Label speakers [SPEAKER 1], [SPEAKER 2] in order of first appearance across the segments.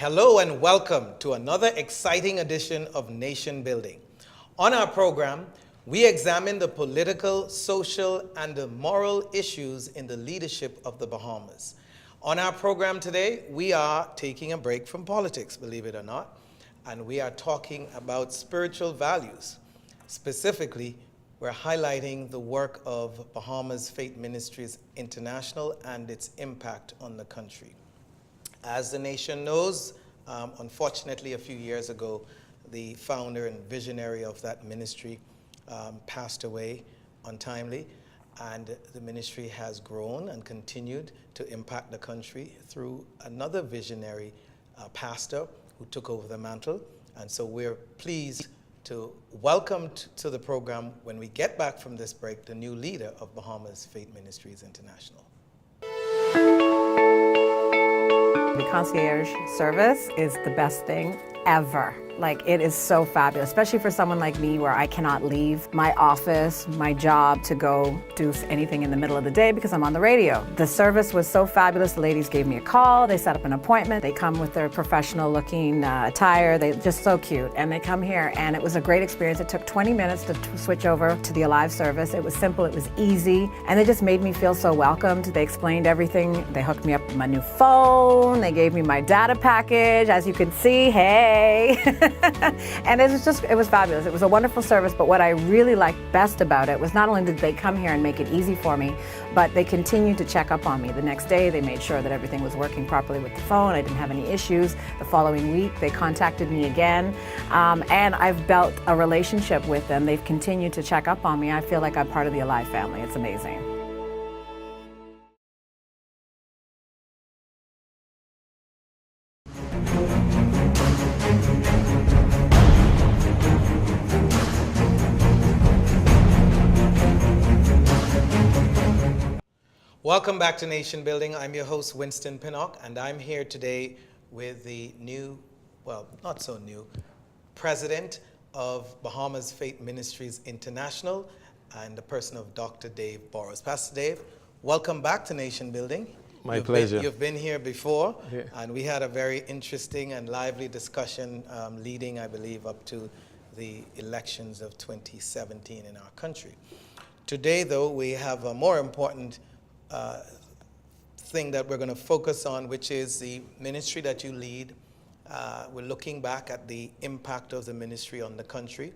[SPEAKER 1] Hello and welcome to another exciting edition of Nation Building. On our program, we examine the political, social, and the moral issues in the leadership of the Bahamas. On our program today, we are taking a break from politics, believe it or not, and we are talking about spiritual values. Specifically, we're highlighting the work of Bahamas Faith Ministries International and its impact on the country. As the nation knows, unfortunately a few years ago, the founder and visionary of that ministry passed away untimely, and the ministry has grown and continued to impact the country through another visionary pastor who took over the mantle. And so we're pleased to welcome to the program, when we get back from this break, the new leader of Bahamas Faith Ministries International.
[SPEAKER 2] The concierge service is the best thing ever. Like, it is so fabulous, especially for someone like me where I cannot leave my office, my job, to go do anything in the middle of the day because I'm on the radio. The service was so fabulous. The ladies gave me a call, they set up an appointment, they come with their professional looking attire, they're just so cute, and they come here, and it was a great experience. It took 20 minutes to switch over to the Alive service. It was simple, it was easy, and they just made me feel so welcomed. They explained everything. They hooked me up with my new phone, they gave me my data package, as you can see, hey. And it was fabulous. It was a wonderful service, but what I really liked best about it was not only did they come here and make it easy for me, but they continued to check up on me. The next day, they made sure that everything was working properly with the phone. I didn't have any issues. The following week, they contacted me again, and I've built a relationship with them. They've continued to check up on me. I feel like I'm part of the Alive family. It's amazing.
[SPEAKER 1] Welcome back to Nation Building. I'm your host, Winston Pinnock, and I'm here today with the new, well, not so new, president of Bahamas Faith Ministries International, and the person of Dr. Dave Burrows. Pastor Dave, welcome back to Nation Building.
[SPEAKER 3] My pleasure.
[SPEAKER 1] You've been here before,
[SPEAKER 3] yeah.
[SPEAKER 1] And we had a very interesting and lively discussion leading, I believe, up to the elections of 2017 in our country. Today, though, we have a more important thing that we're going to focus on, which is the ministry that you lead. We're looking back at the impact of the ministry on the country,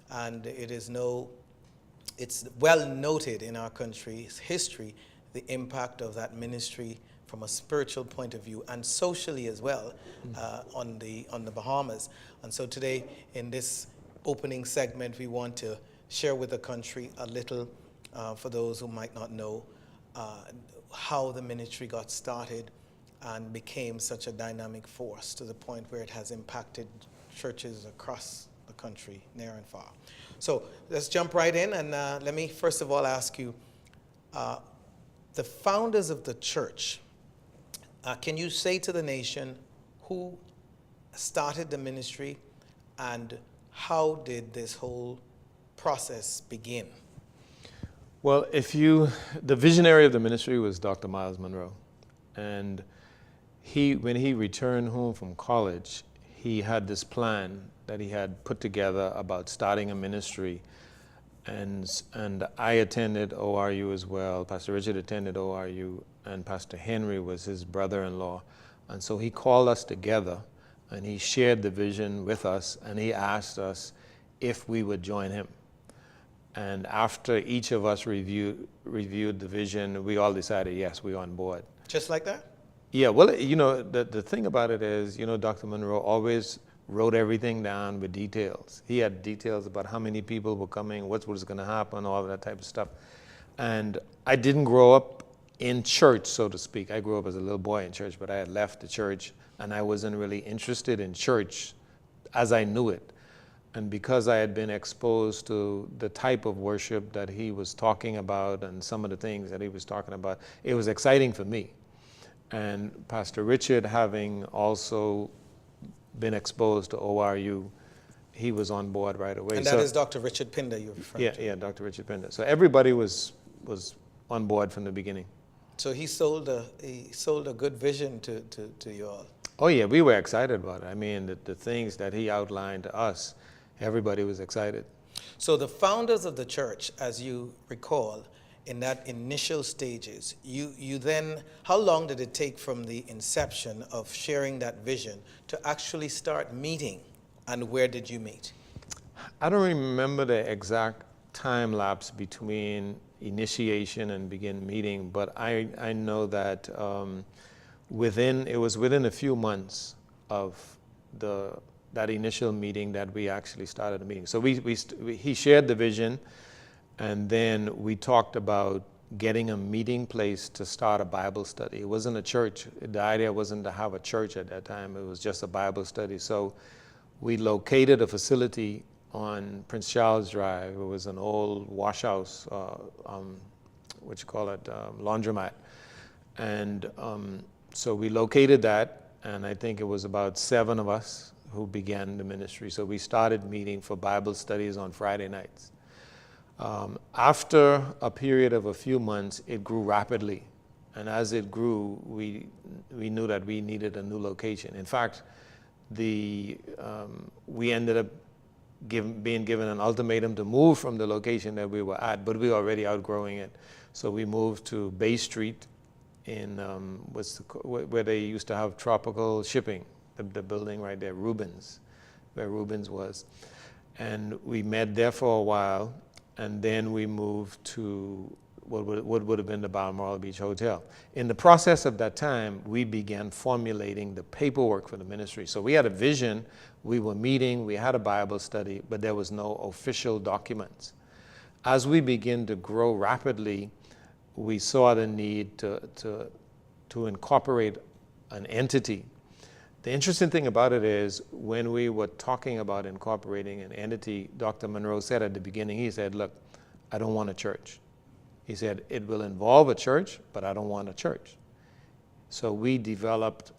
[SPEAKER 1] and it's well noted in our country's history, the impact of that ministry from a spiritual point of view and socially as well on the Bahamas. And so today, in this opening segment, we want to share with the country a little, for those who might not know, how the ministry got started and became such a dynamic force to the point where it has impacted churches across the country, near and far. So let's jump right in, and let me first of all ask you, the founders of the church, can you say to the nation who started the ministry and how did this whole process begin?
[SPEAKER 3] Well, the visionary of the ministry was Dr. Miles Monroe. And when he returned home from college, he had this plan that he had put together about starting a ministry. And I attended ORU as well. Pastor Richard attended ORU, and Pastor Henry was his brother-in-law. And so he called us together, and he shared the vision with us, and he asked us if we would join him. And after each of us reviewed the vision, we all decided, yes, we're on board.
[SPEAKER 1] Just like that?
[SPEAKER 3] Yeah, well, the thing about it is, Dr. Monroe always wrote everything down with details. He had details about how many people were coming, what was going to happen, all of that type of stuff. And I didn't grow up in church, so to speak. I grew up as a little boy in church, but I had left the church, and I wasn't really interested in church as I knew it. And because I had been exposed to the type of worship that he was talking about and some of the things that he was talking about, it was exciting for me. And Pastor Richard, having also been exposed to ORU, he was on board right away.
[SPEAKER 1] And that is Dr. Richard Pinder you're referring to?
[SPEAKER 3] Yeah, Dr. Richard Pinder. So everybody was on board from the beginning.
[SPEAKER 1] So he sold a good vision to you all.
[SPEAKER 3] Oh yeah, we were excited about it. I mean, the things that he outlined to us, everybody was excited.
[SPEAKER 1] So the founders of the church, as you recall, in that initial stages, you then, how long did it take from the inception of sharing that vision to actually start meeting, and where did you meet?
[SPEAKER 3] I don't remember the exact time lapse between initiation and begin meeting, but I know that it was within a few months of that initial meeting that we actually started the meeting. So he shared the vision, and then we talked about getting a meeting place to start a Bible study. It wasn't a church. The idea wasn't to have a church at that time. It was just a Bible study. So we located a facility on Prince Charles Drive. It was an old wash house, laundromat. And so we located that, and I think it was about 7 of us who began the ministry. So we started meeting for Bible studies on Friday nights. After a period of a few months, it grew rapidly. And as it grew, we knew that we needed a new location. In fact, we ended up being given an ultimatum to move from the location that we were at, but we were already outgrowing it. So we moved to Bay Street in where they used to have Tropical Shipping, the building right there, Rubens, where Rubens was. And we met there for a while, and then we moved to what would have been the Balmoral Beach Hotel. In the process of that time, we began formulating the paperwork for the ministry. So we had a vision, we were meeting, we had a Bible study, but there was no official documents. As we began to grow rapidly, we saw the need to incorporate an entity. The interesting thing about it is, when we were talking about incorporating an entity, Dr. Monroe said at the beginning, he said, look, I don't want a church. He said, it will involve a church, but I don't want a church. So we developed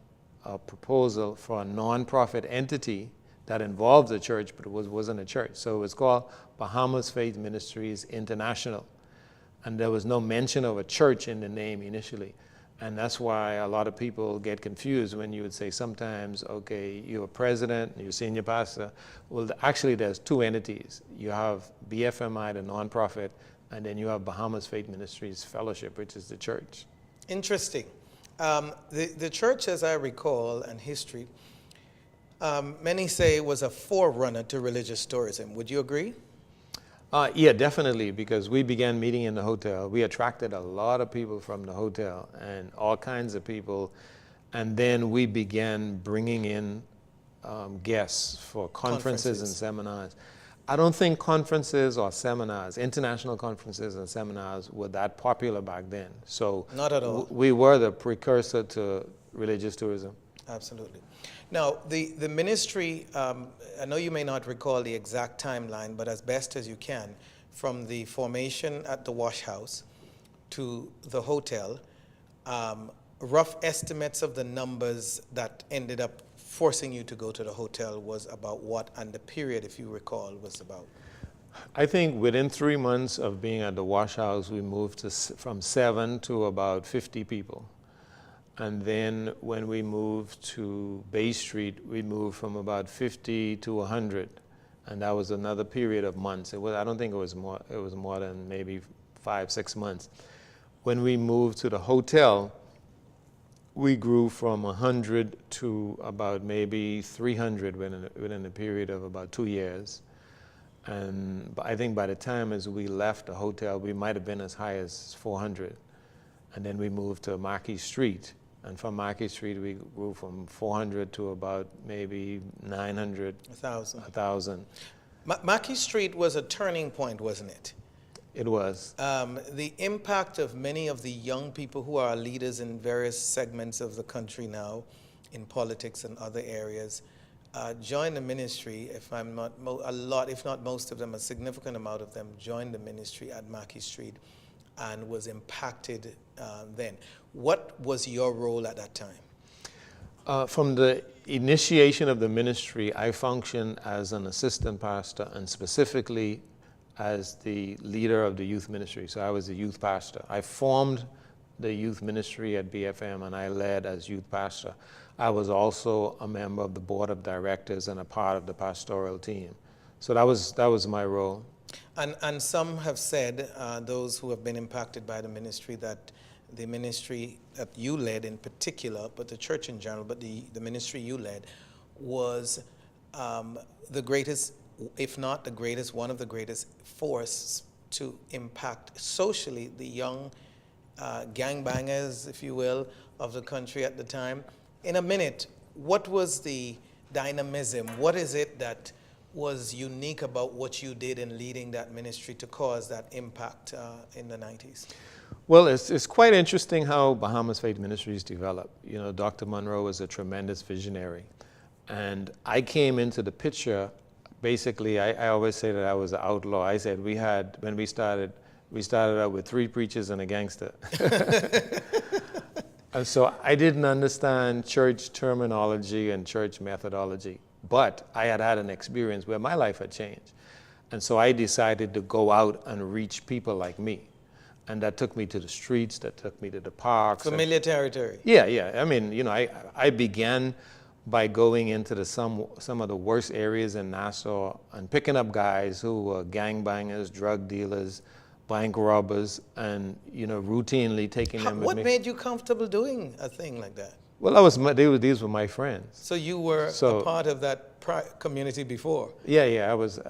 [SPEAKER 3] a proposal for a nonprofit entity that involved a church, but it wasn't a church. So it was called Bahamas Faith Ministries International. And there was no mention of a church in the name initially. And that's why a lot of people get confused when you would say sometimes, okay, you're a president, you're a senior pastor. Well, actually, there's 2 entities. You have BFMI, the nonprofit, and then you have Bahamas Faith Ministries Fellowship, which is the church.
[SPEAKER 1] Interesting. The church, as I recall, and history, many say was a forerunner to religious tourism. Would you agree?
[SPEAKER 3] Yeah, definitely, because we began meeting in the hotel. We attracted a lot of people from the hotel and all kinds of people. And then we began bringing in guests for conferences and seminars. I don't think conferences or seminars, international conferences and seminars, were that popular back then. So
[SPEAKER 1] not at all.
[SPEAKER 3] We were the precursor to religious tourism.
[SPEAKER 1] Absolutely. Now, the ministry, I know you may not recall the exact timeline, but as best as you can, from the formation at the wash house to the hotel, rough estimates of the numbers that ended up forcing you to go to the hotel was about what, and the period, if you recall, was about?
[SPEAKER 3] I think within 3 months of being at the wash house, we moved from 7 to about 50 people. And then when we moved to Bay Street, we moved from about 50 to 100. And that was another period of months. I don't think it was more than maybe 5-6 months. When we moved to the hotel, we grew from 100 to about maybe 300 within a period of about 2 years. And I think by the time as we left the hotel, we might have been as high as 400. And then we moved to Marquis Street. And from Marquis Street, we grew from 400 to about maybe 900. 1,000.
[SPEAKER 1] Marquis Street was a turning point, wasn't it?
[SPEAKER 3] It was.
[SPEAKER 1] The impact of many of the young people who are leaders in various segments of the country now, in politics and other areas, joined the ministry. If I'm not a lot, if not most of them, a significant amount of them joined the ministry at Marquis Street, and was impacted then. What was your role at that time?
[SPEAKER 3] From the initiation of the ministry, I functioned as an assistant pastor and specifically as the leader of the youth ministry. So I was the youth pastor. I formed the youth ministry at BFM and I led as youth pastor. I was also a member of the board of directors and a part of the pastoral team. So that was my role.
[SPEAKER 1] And some have said, those who have been impacted by the ministry, that the ministry that you led in particular, but the church in general, but the ministry you led was the greatest, if not the greatest, one of the greatest force to impact socially the young gangbangers, if you will, of the country at the time. In a minute, what was the dynamism? What is it that was unique about what you did in leading that ministry to cause that impact in the 90s?
[SPEAKER 3] Well, it's quite interesting how Bahamas Faith Ministries developed. You know, Dr. Monroe was a tremendous visionary. And I came into the picture, basically, I always say that I was an outlaw. I said when we started out with 3 preachers and a gangster. And so I didn't understand church terminology and church methodology, but I had an experience where my life had changed. And so I decided to go out and reach people like me. And that took me to the streets, that took me to the parks.
[SPEAKER 1] Familiar territory.
[SPEAKER 3] Yeah. I mean, you know, I began by going into some of the worst areas in Nassau and picking up guys who were gangbangers, drug dealers, bank robbers, and, you know, routinely taking them with
[SPEAKER 1] What
[SPEAKER 3] me.
[SPEAKER 1] made you comfortable doing a thing like that?
[SPEAKER 3] Well, these were my friends.
[SPEAKER 1] So you were a part of that community before?
[SPEAKER 3] Yeah, I was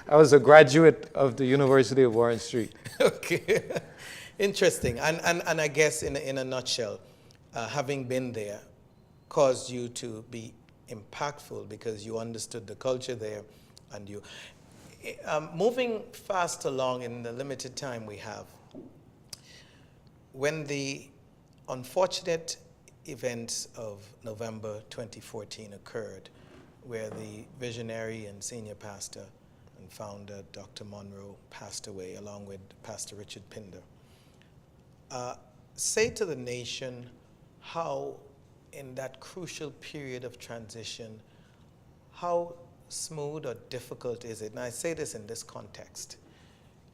[SPEAKER 3] I was a graduate of the University of Warren Street.
[SPEAKER 1] Okay, interesting. And I guess in a nutshell, having been there caused you to be impactful because you understood the culture there, and you. Moving fast along in the limited time we have, when the unfortunate events of November 2014 occurred, where the visionary and senior pastor and founder Dr. Monroe passed away along with Pastor Richard Pinder, say to the nation how, in that crucial period of transition, how smooth or difficult is it? And I say this in this context.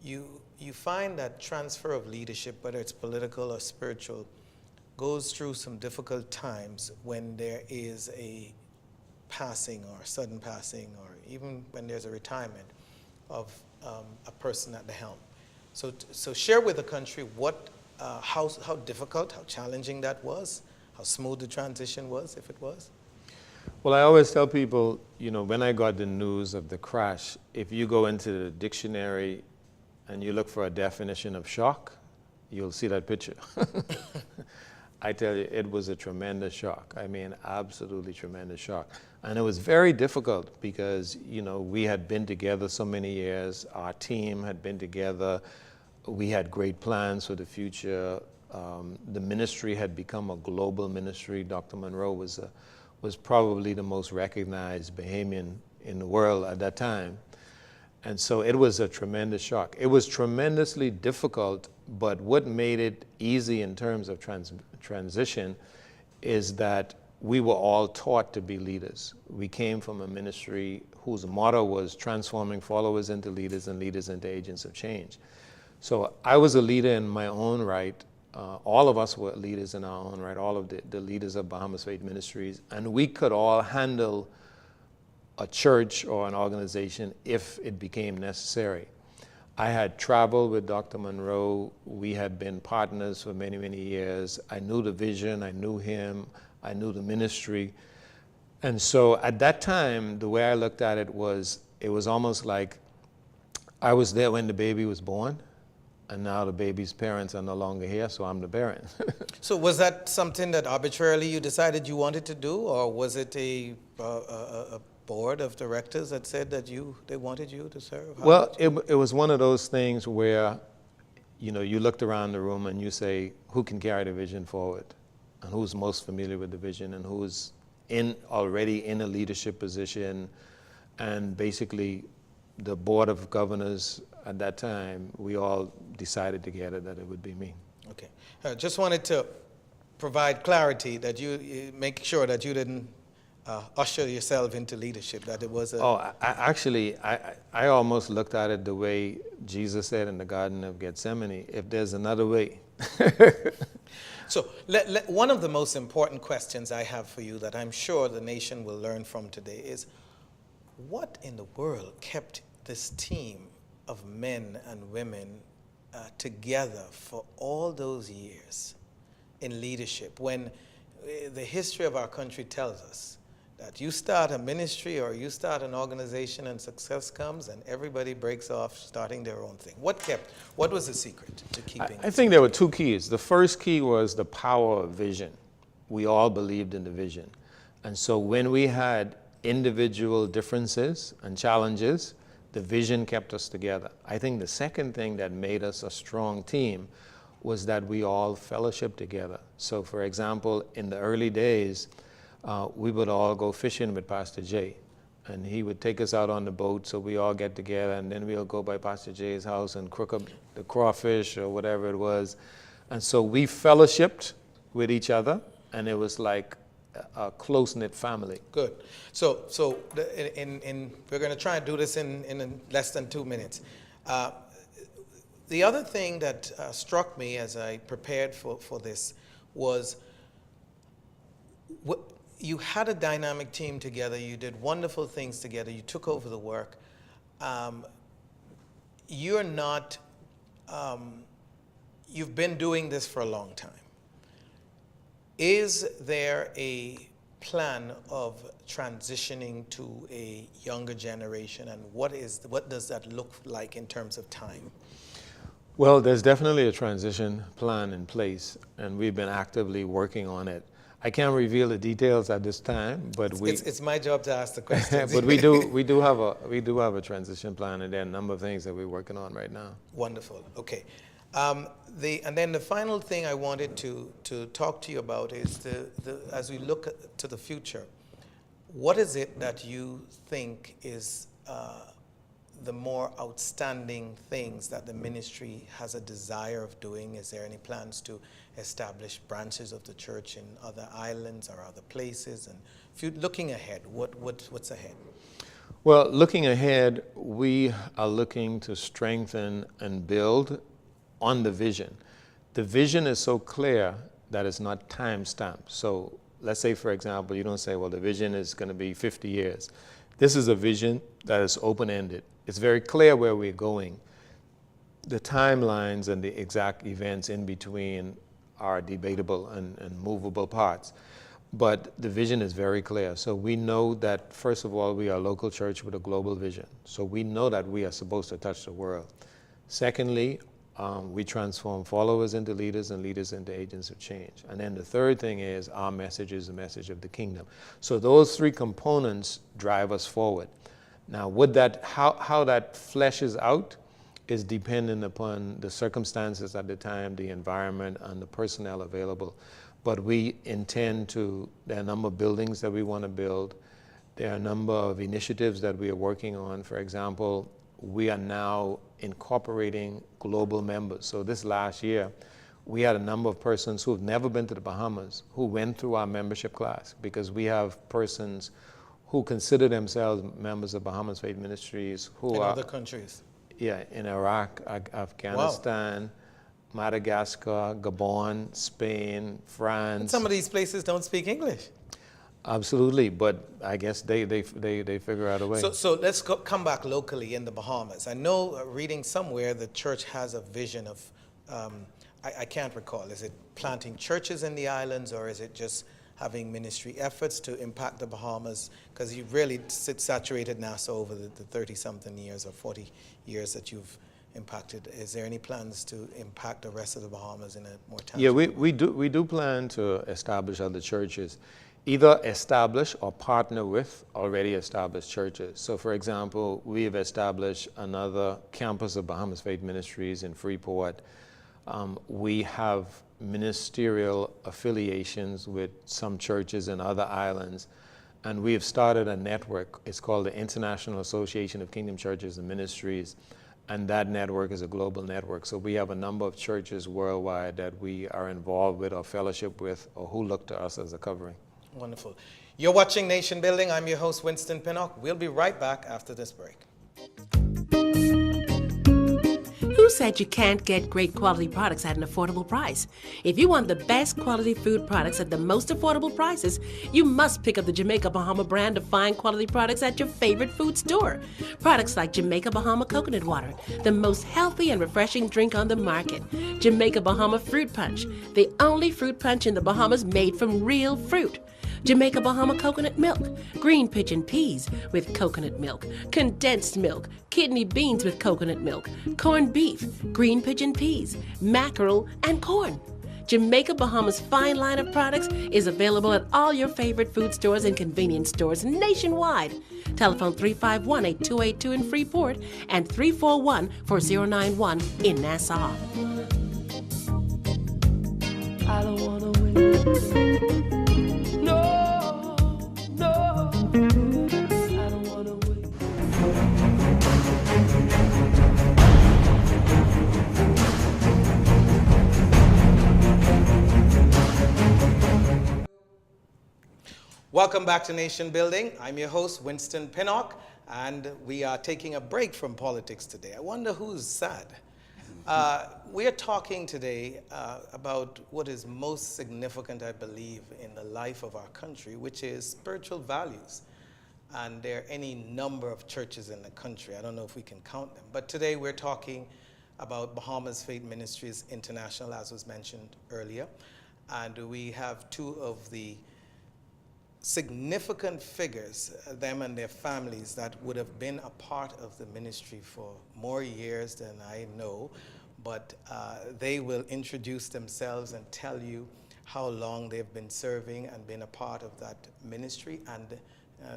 [SPEAKER 1] You find that transfer of leadership, whether it's political or spiritual, goes through some difficult times when there is a passing or sudden passing, or even when there's a retirement of a person at the helm. So share with the country how difficult, how challenging that was, how smooth the transition was, if it was.
[SPEAKER 3] Well, I always tell people, you know, when I got the news of the crash, if you go into the dictionary and you look for a definition of shock, you'll see that picture. I tell you, it was a tremendous shock. I mean, absolutely tremendous shock. And it was very difficult because, you know, we had been together so many years. Our team had been together. We had great plans for the future. The ministry had become a global ministry. Dr. Monroe was probably the most recognized Bahamian in the world at that time. And so it was a tremendous shock. It was tremendously difficult, but what made it easy in terms of transition is that we were all taught to be leaders. We came from a ministry whose motto was transforming followers into leaders and leaders into agents of change. So I was a leader in my own right. All of us were leaders in our own right, all of the leaders of Bahamas Faith Ministries, and we could all handle a church or an organization if it became necessary. I had traveled with Dr. Monroe. We had been partners for many, many years. I knew the vision, I knew him, I knew the ministry. And so at that time, the way I looked at it was almost like I was there when the baby was born, and now the baby's parents are no longer here, so I'm the parent.
[SPEAKER 1] So was that something that arbitrarily you decided you wanted to do, or was it a board of directors that said that they wanted you to serve?
[SPEAKER 3] Well, it was one of those things where, you know, you looked around the room and you say, who can carry the vision forward? And who's most familiar with the vision, and who's already in a leadership position. And basically, the board of governors at that time, we all decided together that it would be me. Okay.
[SPEAKER 1] Just wanted to provide clarity that you make sure that you didn't usher yourself into leadership, that it was a...
[SPEAKER 3] I almost looked at it the way Jesus said in the Garden of Gethsemane, if there's another way.
[SPEAKER 1] So one of the most important questions I have for you that I'm sure the nation will learn from today is, what in the world kept this team of men and women together for all those years in leadership, when the history of our country tells us that you start a ministry or you start an organization and success comes and everybody breaks off starting their own thing? What was the secret to keeping
[SPEAKER 3] I think there were two keys. The first key was the power of vision. We all believed in the vision. And so when we had individual differences and challenges, the vision kept us together. I think the second thing that made us a strong team was that we all fellowship together. So for example, in the early days, we would all go fishing with Pastor Jay, and he would take us out on the boat, so we all get together, and then we'll go by Pastor Jay's house and cook up the crawfish or whatever it was. And so we fellowshipped with each other, and it was like a close-knit family.
[SPEAKER 1] Good. So we're going to try and do this in less than 2 minutes. The other thing that struck me as I prepared for this was you had a dynamic team together. You did wonderful things together. You took over the work. You're not, you've been doing this for a long time. Is there a plan of transitioning to a younger generation, and what does that look like in terms of time?
[SPEAKER 3] Well, there's definitely a transition plan in place, and we've been actively working on it. I can't reveal the details at this time, but
[SPEAKER 1] it's my job to ask the questions.
[SPEAKER 3] but we do have a transition plan, and there are a number of things that we're working on right now.
[SPEAKER 1] Wonderful. Okay. And then the final thing I wanted to talk to you about is as we look to the future, what is it that you think is the more outstanding things that the ministry has a desire of doing? Is there any plans to establish branches of the church in other islands or other places? And if you're looking ahead, what's ahead?
[SPEAKER 3] Well, looking ahead, we are looking to strengthen and build on the vision. The vision is so clear that it's not time-stamped. So let's say, for example, you don't say, well, the vision is going to be 50 years. This is a vision that is open-ended. It's very clear where we're going. The timelines and the exact events in between are debatable and movable parts. But the vision is very clear. So we know that, first of all, we are a local church with a global vision. So we know that we are supposed to touch the world. Secondly, we transform followers into leaders and leaders into agents of change. And then the third thing is our message is the message of the kingdom. So those three components drive us forward. Now, how that fleshes out is dependent upon the circumstances at the time, the environment, and the personnel available. But we intend to, there are a number of buildings that we want to build. There are a number of initiatives that we are working on. For example, we are now incorporating global members. So this last year, we had a number of persons who have never been to the Bahamas who went through our membership class, because we have persons who consider themselves members of Bahamas Faith Ministries who are in
[SPEAKER 1] other countries.
[SPEAKER 3] Yeah, in Iraq, Afghanistan, wow, Madagascar, Gabon, Spain, France.
[SPEAKER 1] And some of these places don't speak English.
[SPEAKER 3] Absolutely, but I guess they figure out a way.
[SPEAKER 1] So let's come back locally in the Bahamas. I know reading somewhere the church has a vision of, I can't recall, is it planting churches in the islands, or is it just having ministry efforts to impact the Bahamas? Because you've really saturated NASA over the 30-something years or 40 years that you've impacted. Is there any plans to impact the rest of the Bahamas in a more tangible way?
[SPEAKER 3] Yeah, we do plan to establish other churches, either establish or partner with already established churches. So for example, we have established another campus of Bahamas Faith Ministries in Freeport. We have ministerial affiliations with some churches in other islands, and we have started a network. It's called the International Association of Kingdom Churches and Ministries, and that network is a global network. So we have a number of churches worldwide that we are involved with or fellowship with, or who look to us as a covering.
[SPEAKER 1] Wonderful. You're watching Nation Building. I'm your host, Winston Pinnock. We'll be right back after this break.
[SPEAKER 4] Who said you can't get great quality products at an affordable price? If you want the best quality food products at the most affordable prices, you must pick up the Jamaica Bahama brand of fine quality products at your favorite food store. Products like Jamaica Bahama Coconut Water, the most healthy and refreshing drink on the market. Jamaica Bahama Fruit Punch, the only fruit punch in the Bahamas made from real fruit. Jamaica Bahama Coconut Milk, green pigeon peas with coconut milk, condensed milk, kidney beans with coconut milk, corned beef, green pigeon peas, mackerel, and corn. Jamaica Bahama's fine line of products is available at all your favorite food stores and convenience stores nationwide. Telephone 351-8282 in Freeport and 341-4091 in Nassau.
[SPEAKER 5] I don't wanna win. No, no, I don't wanna win.
[SPEAKER 1] Welcome back to Nation Building. I'm your host, Winston Pinnock, and we are taking a break from politics today. I wonder who's sad. We are talking today about what is most significant, I believe, in the life of our country, which is spiritual values. And there are any number of churches in the country. I don't know if we can count them. But today we're talking about Bahamas Faith Ministries International, as was mentioned earlier. And we have two of the significant figures, them and their families, that would have been a part of the ministry for more years than I know, but they will introduce themselves and tell you how long they've been serving and been a part of that ministry and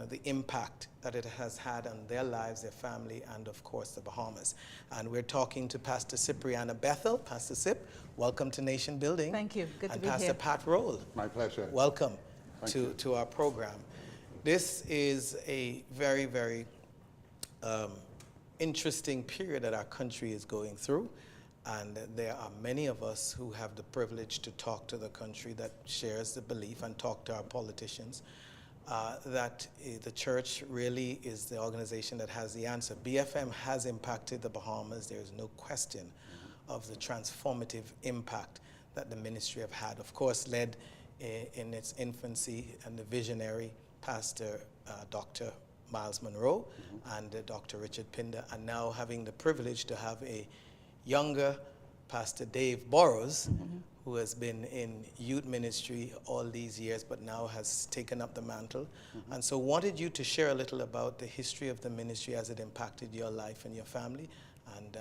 [SPEAKER 1] the impact that it has had on their lives, their family, and of course the Bahamas. And we're talking to Pastor Cipriana Bethel. Pastor Cip, welcome to Nation Building.
[SPEAKER 6] Thank you, good to be
[SPEAKER 1] Pastor
[SPEAKER 6] here.
[SPEAKER 1] Pat Roll.
[SPEAKER 7] My pleasure.
[SPEAKER 1] Welcome to our program. This is a very, very interesting period that our country is going through, and there are many of us who have the privilege to talk to the country that shares the belief and talk to our politicians that the church really is the organization that has the answer. BFM has impacted the Bahamas. There is no question of the transformative impact that the ministry have had. Of course, led in its infancy and the visionary Pastor Dr. Miles Monroe and Dr. Richard Pinder, and now having the privilege to have a younger Pastor Dave Burrows, who has been in youth ministry all these years but now has taken up the mantle. And so wanted you to share a little about the history of the ministry as it impacted your life and your family. And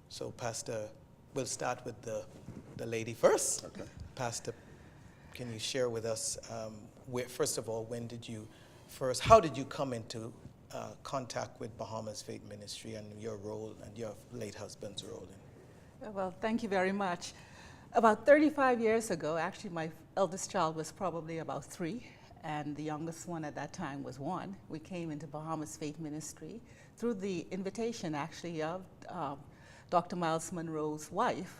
[SPEAKER 1] so Pastor, we'll start with the lady first.
[SPEAKER 7] Okay.
[SPEAKER 1] Pastor, can you share with us, first of all, how did you come into contact with Bahamas Faith Ministry and your role and your late husband's role in it?
[SPEAKER 6] Well, thank you very much. About 35 years ago, actually my eldest child was probably about 3, and the youngest one at that time was 1. We came into Bahamas Faith Ministry through the invitation, actually, of Dr. Miles Monroe's wife,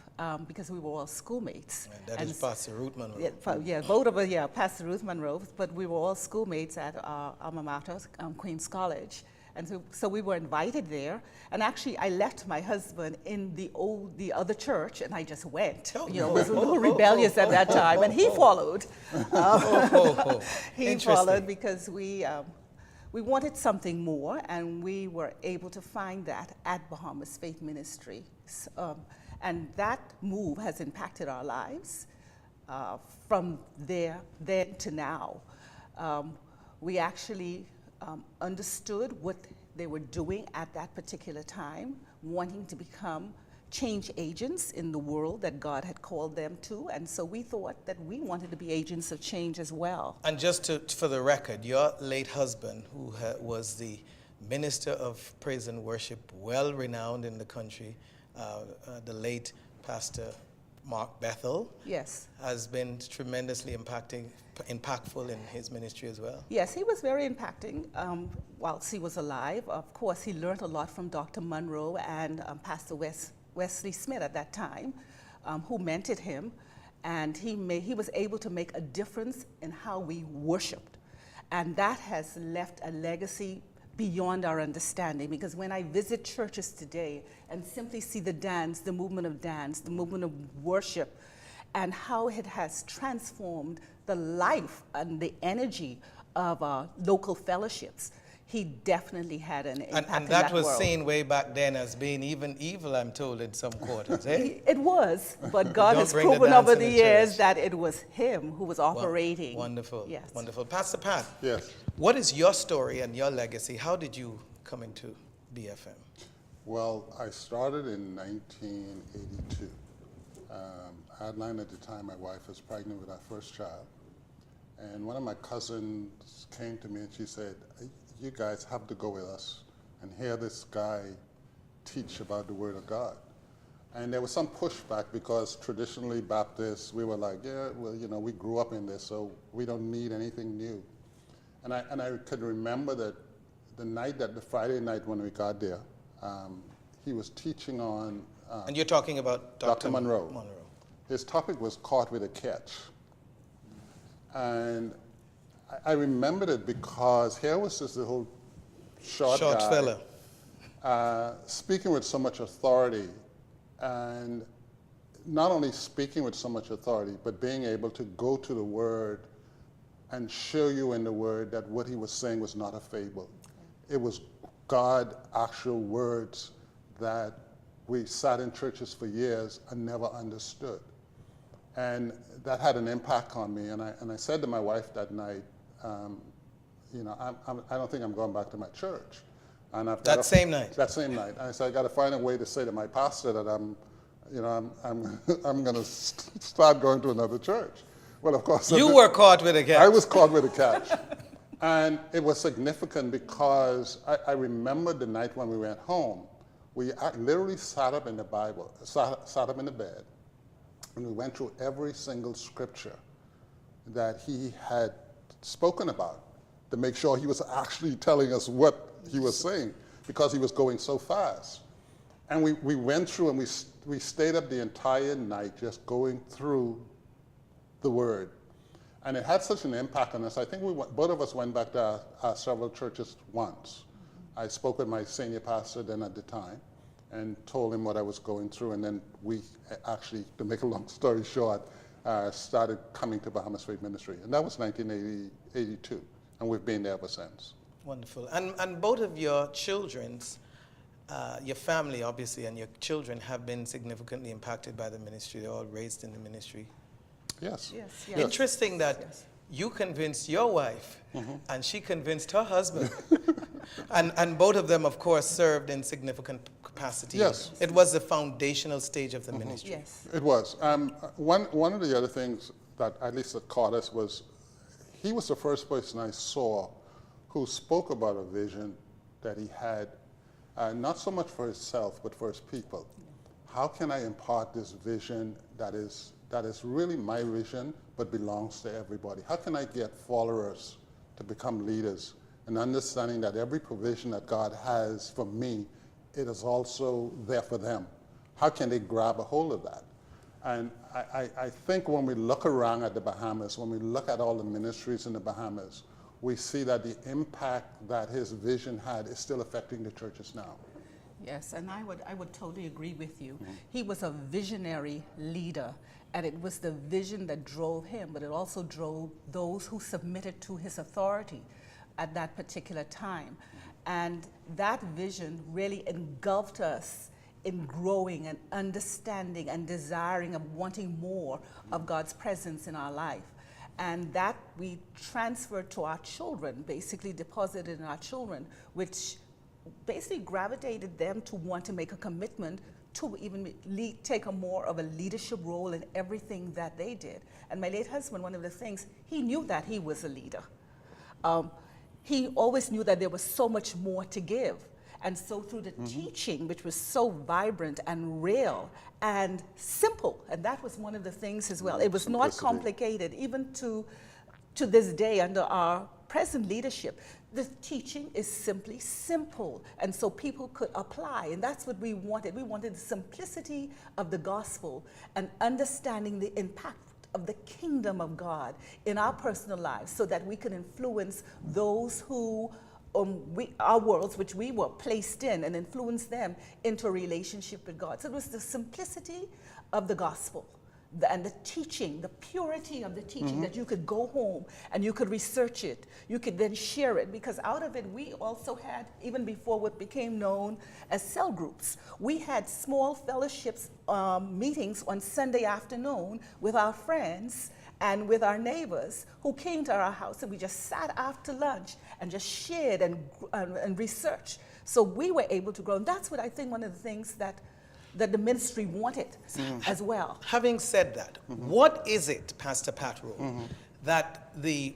[SPEAKER 6] because we were all schoolmates.
[SPEAKER 1] And that is Pastor Ruth Monroe.
[SPEAKER 6] Both of us, Pastor Ruth Monroe, but we were all schoolmates at alma mater, Queens College. And so we were invited there, and actually I left my husband in the other church, and I just went. Was a little rebellious at that time, and he followed. He followed because we wanted something more, and we were able to find that at Bahamas Faith Ministry. And that move has impacted our lives from then to now. We actually understood what they were doing at that particular time, wanting to become change agents in the world that God had called them to, and so we thought that we wanted to be agents of change as well.
[SPEAKER 1] And just for the record, your late husband, who was the minister of praise and worship, well renowned in the country, the late Pastor Mark Bethel,
[SPEAKER 6] yes,
[SPEAKER 1] has been tremendously impactful in his ministry as well.
[SPEAKER 6] Yes, he was very impacting whilst he was alive. Of course, he learned a lot from Dr. Monroe and Pastor Wesley Smith at that time, who mentored him, and he was able to make a difference in how we worshiped. And that has left a legacy beyond our understanding, because when I visit churches today and simply see the dance, the movement of worship, and how it has transformed the life and the energy of our local fellowships, he definitely had an impact
[SPEAKER 1] And
[SPEAKER 6] in
[SPEAKER 1] that was
[SPEAKER 6] world.
[SPEAKER 1] seen way back then as being even evil, I'm told, in some quarters, eh?
[SPEAKER 6] It was, but God
[SPEAKER 1] Don't
[SPEAKER 6] has
[SPEAKER 1] bring the
[SPEAKER 6] proven
[SPEAKER 1] dance
[SPEAKER 6] over
[SPEAKER 1] in
[SPEAKER 6] the
[SPEAKER 1] the
[SPEAKER 6] years
[SPEAKER 1] church.
[SPEAKER 6] that it was him who was operating.
[SPEAKER 1] Wonderful,
[SPEAKER 6] Yes.
[SPEAKER 1] wonderful. Pastor Pat,
[SPEAKER 7] Yes.
[SPEAKER 1] what is your story and your legacy? How did you come into BFM?
[SPEAKER 7] Well, I started in 1982. Adeline, at the time, my wife, was pregnant with our first child. And one of my cousins came to me and she said, you guys have to go with us and hear this guy teach about the Word of God. And there was some pushback because traditionally Baptists, we were like, yeah, well, you know, we grew up in this, so we don't need anything new. And I could remember that the Friday night when we got there, he was teaching on
[SPEAKER 1] And you're talking about
[SPEAKER 7] Dr. Monroe. His topic was Caught with a Catch. And I remembered it because here was this little short guy,
[SPEAKER 1] fella.
[SPEAKER 7] speaking with so much authority, and not only speaking with so much authority, but being able to go to the Word and show you in the Word that what he was saying was not a fable. It was God, actual words that we sat in churches for years and never understood. And that had an impact on me. And I said to my wife that night, you know, I don't think I'm going back to my church. And
[SPEAKER 1] That same night?
[SPEAKER 7] That same night. And I said, I got to find a way to say to my pastor that I'm going to start going to another church. Well, of course.
[SPEAKER 1] You were caught with a catch.
[SPEAKER 7] I was caught with a catch. And it was significant because I remember the night when we went home, we literally sat up in the Bible, sat up in the bed, and we went through every single scripture that he had spoken about to make sure he was actually telling us what he was saying, because he was going so fast. And we went through and we stayed up the entire night just going through the Word. And it had such an impact on us. I think both of us went back to our several churches once. I spoke with my senior pastor then at the time and told him what I was going through. And then we actually, to make a long story short, started coming to Bahamas Faith Ministry. And that was 1982. And we've been there ever since.
[SPEAKER 1] Wonderful. And both of your children's, your family obviously, and your children have been significantly impacted by the ministry. They're all raised in the ministry.
[SPEAKER 7] Yes.
[SPEAKER 6] Yes, yes.
[SPEAKER 1] Interesting that you convinced your wife and she convinced her husband. and both of them, of course, served in significant capacity.
[SPEAKER 7] Yes.
[SPEAKER 1] It was the foundational stage of the ministry.
[SPEAKER 6] Yes.
[SPEAKER 7] It was. One of the other things that at least that caught us was he was the first person I saw who spoke about a vision that he had, not so much for himself, but for his people. How can I impart this vision that is really my vision, but belongs to everybody? How can I get followers to become leaders, and understanding that every provision that God has for me, it is also there for them? How can they grab a hold of that? And I think when we look around at the Bahamas, when we look at all the ministries in the Bahamas, we see that the impact that his vision had is still affecting the churches now.
[SPEAKER 6] Yes, and I would totally agree with you. He was a visionary leader, and it was the vision that drove him, but it also drove those who submitted to his authority at that particular time. And that vision really engulfed us in growing and understanding and desiring and wanting more of God's presence in our life. And that we transferred to our children, basically deposited in our children, which basically gravitated them to want to make a commitment to even take a more of a leadership role in everything that they did. And my late husband, one of the things, he knew that he was a leader. He always knew that there was so much more to give. And so through the teaching, which was so vibrant and real and simple, and that was one of the things as well. It was not complicated, even to this day under our present leadership. The teaching is simply simple, and so people could apply, and that's what we wanted. We wanted the simplicity of the gospel and understanding the impact of the kingdom of God in our personal lives, so that we can influence those who our worlds, which we were placed in, and influence them into a relationship with God. So it was the simplicity of the gospel and the teaching, the purity of the teaching, that you could go home and you could research it. You could then share it, because out of it, we also had, even before what became known as cell groups, we had small fellowships meetings on Sunday afternoon with our friends and with our neighbors who came to our house, and we just sat after lunch and just shared and researched. So we were able to grow. And that's what I think one of the things that the ministry wanted as well.
[SPEAKER 1] Having said that, what is it, Pastor Pat Rowe, that the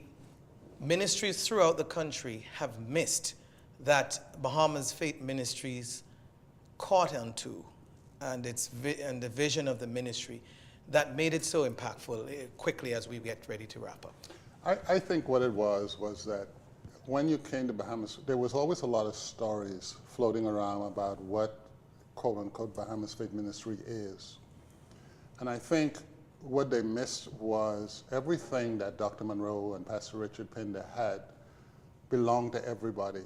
[SPEAKER 1] ministries throughout the country have missed that Bahamas Faith Ministries caught onto, and the vision of the ministry that made it so impactful, quickly as we get ready to wrap up?
[SPEAKER 7] I think what it was that when you came to Bahamas, there was always a lot of stories floating around about what quote-unquote Bahamas Faith Ministry is. And I think what they missed was everything that Dr. Monroe and Pastor Richard Pinder had belonged to everybody.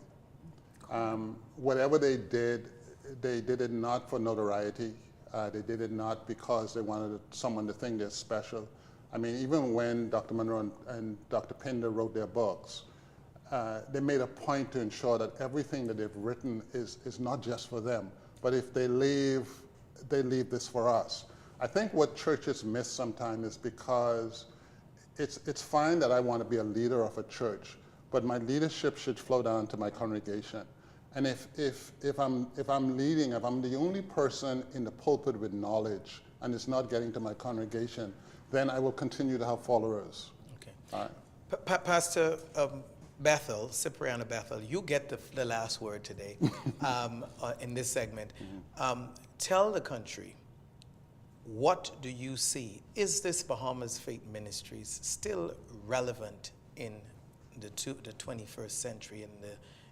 [SPEAKER 7] Whatever they did it not for notoriety. They did it not because they wanted someone to think they're special. I mean, even when Dr. Monroe and Dr. Pinder wrote their books, they made a point to ensure that everything that they've written is not just for them, but if they leave this for us. I think what churches miss sometimes is because it's fine that I want to be a leader of a church, but my leadership should flow down to my congregation. And if I'm leading, if I'm the only person in the pulpit with knowledge and it's not getting to my congregation, then I will continue to have followers.
[SPEAKER 1] Okay.
[SPEAKER 7] All right.
[SPEAKER 1] Pastor Bethel, Cipriana Bethel, you get the last word today in this segment. Tell the country, what do you see? Is this Bahamas Faith Ministries still relevant in the 21st century?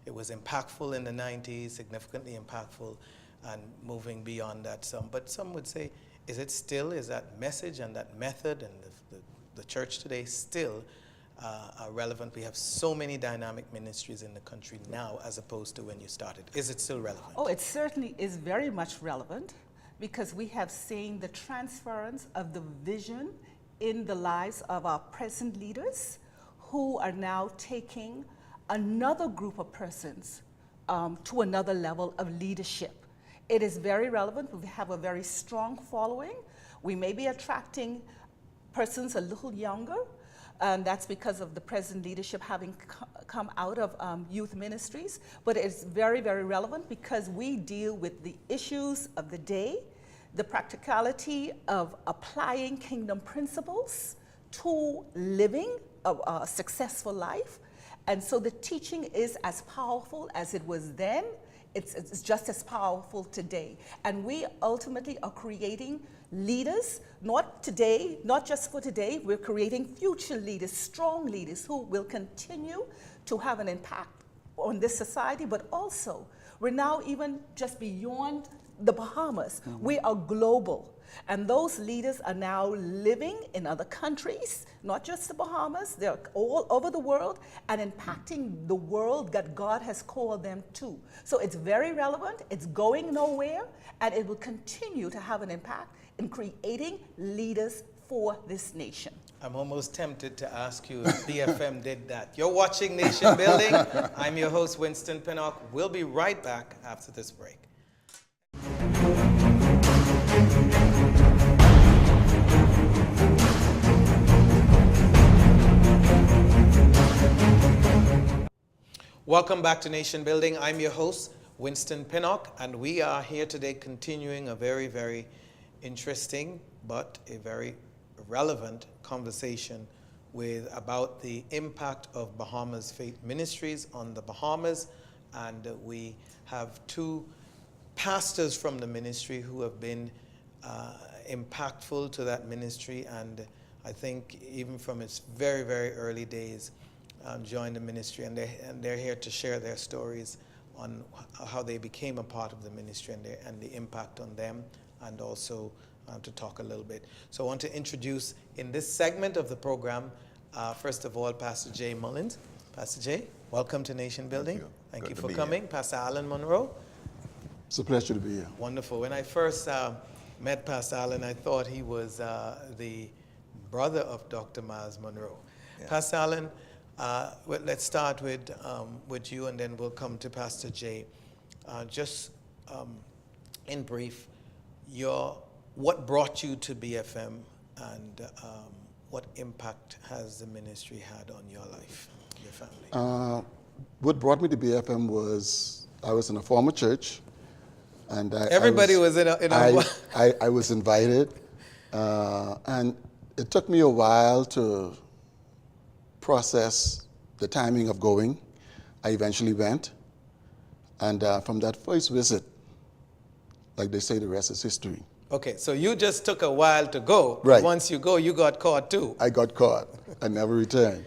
[SPEAKER 1] It was impactful in the 90s, significantly impactful, and moving beyond that but some would say, is that message and that method and the church today still are relevant? We have so many dynamic ministries in the country now as opposed to when you started. Is it still relevant?
[SPEAKER 6] Oh, it certainly is very much relevant, because we have seen the transference of the vision in the lives of our present leaders, who are now taking another group of persons to another level of leadership. It is very relevant. We have a very strong following. We may be attracting persons a little younger, and that's because of the present leadership having come out of youth ministries. But it's very, very relevant because we deal with the issues of the day, the practicality of applying kingdom principles to living a successful life. And so the teaching is as powerful as it was then. It's just as powerful today. And we ultimately are creating leaders, not today, not just for today. We're creating future leaders, strong leaders who will continue to have an impact on this society, but also we're now even just beyond the Bahamas. We are global. And those leaders are now living in other countries, not just the Bahamas, they're all over the world and impacting the world that God has called them to. So it's very relevant, it's going nowhere, and it will continue to have an impact in creating leaders for this nation.
[SPEAKER 1] I'm almost tempted to ask you if BFM did that. You're watching Nation Building. I'm your host, Winston Pinnock. We'll be right back after this break. Welcome back to Nation Building. I'm your host, Winston Pinnock, and we are here today continuing a very, very interesting but a very relevant conversation about the impact of Bahamas Faith Ministries on the Bahamas. And we have two pastors from the ministry who have been impactful to that ministry, and I think even from its very, very early days joined the ministry, and they're here to share their stories on how they became a part of the ministry and the impact on them, and also to talk a little bit. So I want to introduce in this segment of the program, first of all, Pastor Jay Mullins. Pastor Jay, welcome to Nation Building.
[SPEAKER 8] Thank you.
[SPEAKER 1] Thank
[SPEAKER 8] Good
[SPEAKER 1] you
[SPEAKER 8] to
[SPEAKER 1] for
[SPEAKER 8] be
[SPEAKER 1] coming.
[SPEAKER 8] here.
[SPEAKER 1] Pastor Alan Monroe.
[SPEAKER 9] It's a pleasure to be here.
[SPEAKER 1] Wonderful. When I first met Pastor Alan, I thought he was the brother of Dr. Miles Monroe.
[SPEAKER 8] Yeah.
[SPEAKER 1] Pastor Alan, let's start with you, and then we'll come to Pastor Jay. Just in brief, what brought you to BFM, and what impact has the ministry had on your life, your family?
[SPEAKER 9] What brought me to BFM was I was in a former church, and
[SPEAKER 1] Everybody was in a
[SPEAKER 9] I was invited, and it took me a while to process the timing of going. I eventually went, and from that first visit, like they say, the rest is history.
[SPEAKER 1] Okay, so you just took a while to go.
[SPEAKER 9] Right.
[SPEAKER 1] Once you go, you got caught too.
[SPEAKER 9] I got caught. I never returned.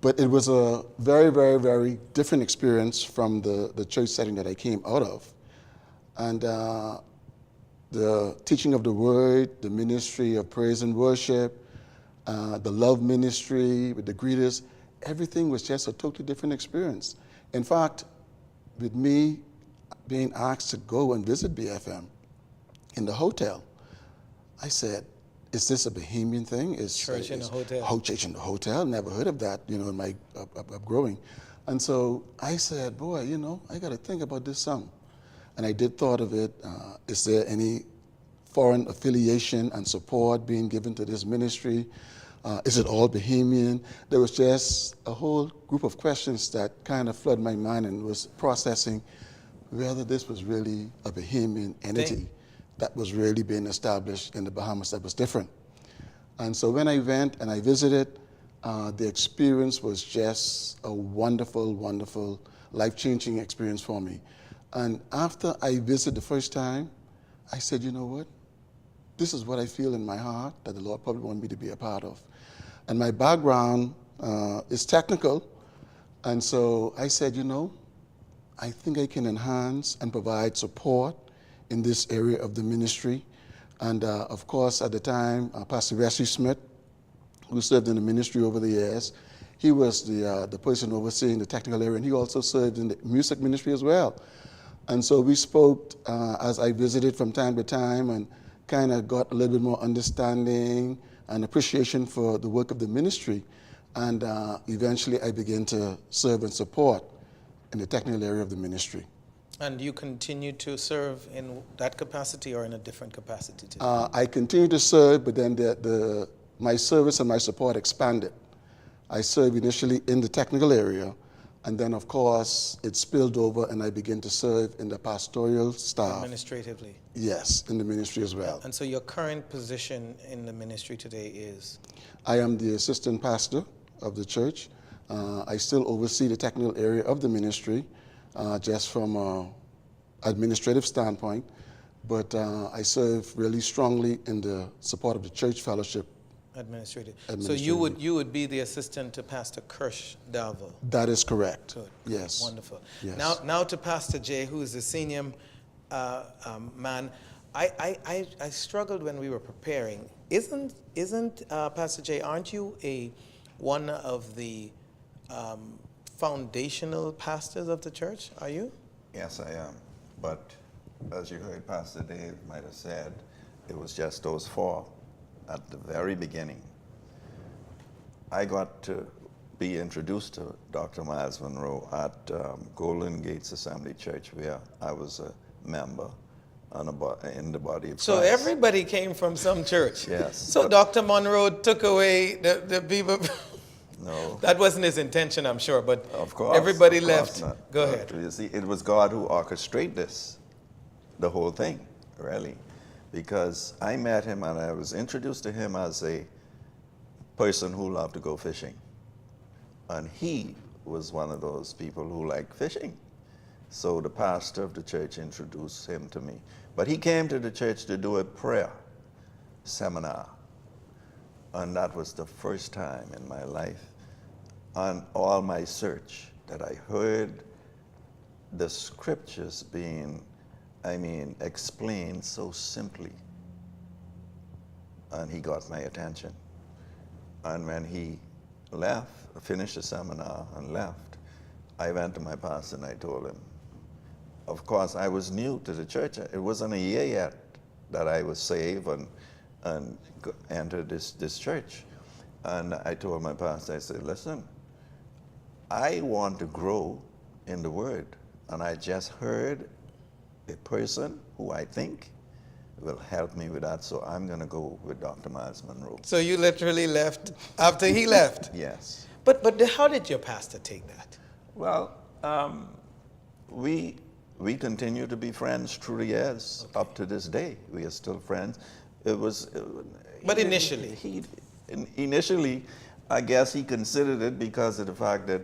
[SPEAKER 9] But it was a very, very, very different experience from the church setting that I came out of. And the teaching of the word, the ministry of praise and worship, the love ministry with the greeters, everything was just a totally different experience. In fact, with me being asked to go and visit BFM in the hotel, I said, is this a Bahamian thing?
[SPEAKER 1] Church in a hotel.
[SPEAKER 9] Church in the hotel? Never heard of that, in my upgrowing. And so I said, boy, I got to think about this some. And I did thought of it. Is there any foreign affiliation and support being given to this ministry? Is it all Bahamian? There was just a whole group of questions that kind of flooded my mind, and was processing whether this was really a Bahamian entity that was really being established in the Bahamas that was different. And so when I went and I visited, the experience was just a wonderful, wonderful, life-changing experience for me. And after I visited the first time, I said, you know what? This is what I feel in my heart that the Lord probably wanted me to be a part of. And my background is technical, and so I said, I think I can enhance and provide support in this area of the ministry. And of course, at the time, Pastor Wesley Smith, who served in the ministry over the years, he was the person overseeing the technical area, and he also served in the music ministry as well. And so we spoke as I visited from time to time, and kind of got a little bit more understanding and appreciation for the work of the ministry. And eventually I began to serve and support in the technical area of the ministry.
[SPEAKER 1] And you continue to serve in that capacity or in a different capacity today?
[SPEAKER 9] I continue to serve, but then my service and my support expanded. I served initially in the technical area, and then of course it spilled over and I began to serve in the pastoral staff.
[SPEAKER 1] Administratively?
[SPEAKER 9] Yes, in the ministry as well.
[SPEAKER 1] And so your current position in the ministry today is?
[SPEAKER 9] I am the assistant pastor of the church. I still oversee the technical area of the ministry, just from an administrative standpoint, but I serve really strongly in the support of the church fellowship.
[SPEAKER 1] Administrative. So you would be the assistant to Pastor Kirsch Dalville?
[SPEAKER 9] That is correct.
[SPEAKER 1] Good.
[SPEAKER 9] Yes.
[SPEAKER 1] Wonderful.
[SPEAKER 9] Yes.
[SPEAKER 1] Now to Pastor Jay, who is the senior man. I struggled when we were preparing. Isn't Pastor Jay? Aren't you one of the foundational pastors of the church? Are you?
[SPEAKER 8] Yes, I am. But as you heard Pastor Dave might have said, it was just those four at the very beginning. I got to be introduced to Dr. Miles Monroe at Golden Gates Assembly Church, where I was a member in the body of Christ.
[SPEAKER 1] So everybody came from some church?
[SPEAKER 8] Yes.
[SPEAKER 1] So Dr. Monroe took away the people?
[SPEAKER 8] No.
[SPEAKER 1] That wasn't his intention, I'm sure, but
[SPEAKER 8] of course,
[SPEAKER 1] everybody
[SPEAKER 8] of course
[SPEAKER 1] left.
[SPEAKER 8] not.
[SPEAKER 1] Go
[SPEAKER 8] But
[SPEAKER 1] ahead.
[SPEAKER 8] you see, it was God who orchestrated this, the whole thing, really. Because I met him and I was introduced to him as a person who loved to go fishing. And he was one of those people who liked fishing. So the pastor of the church introduced him to me. But he came to the church to do a prayer seminar. And that was the first time in my life, on all my search, that I heard the scriptures being, explained so simply. And he got my attention. And when he left, finished the seminar and left, I went to my pastor and I told him. Of course, I was new to the church. It wasn't a year yet that I was saved and entered this church. And I told my pastor, I said, listen, I want to grow in the Word. And I just heard a person who I think will help me with that, so I'm going to go with Dr. Miles Monroe.
[SPEAKER 1] So you literally left after he left?
[SPEAKER 8] Yes.
[SPEAKER 1] But how did your pastor take that?
[SPEAKER 8] Well, we continue to be friends through the years. Up to this day, we are still friends. It was.
[SPEAKER 1] But initially?
[SPEAKER 8] Initially, I guess he considered it because of the fact that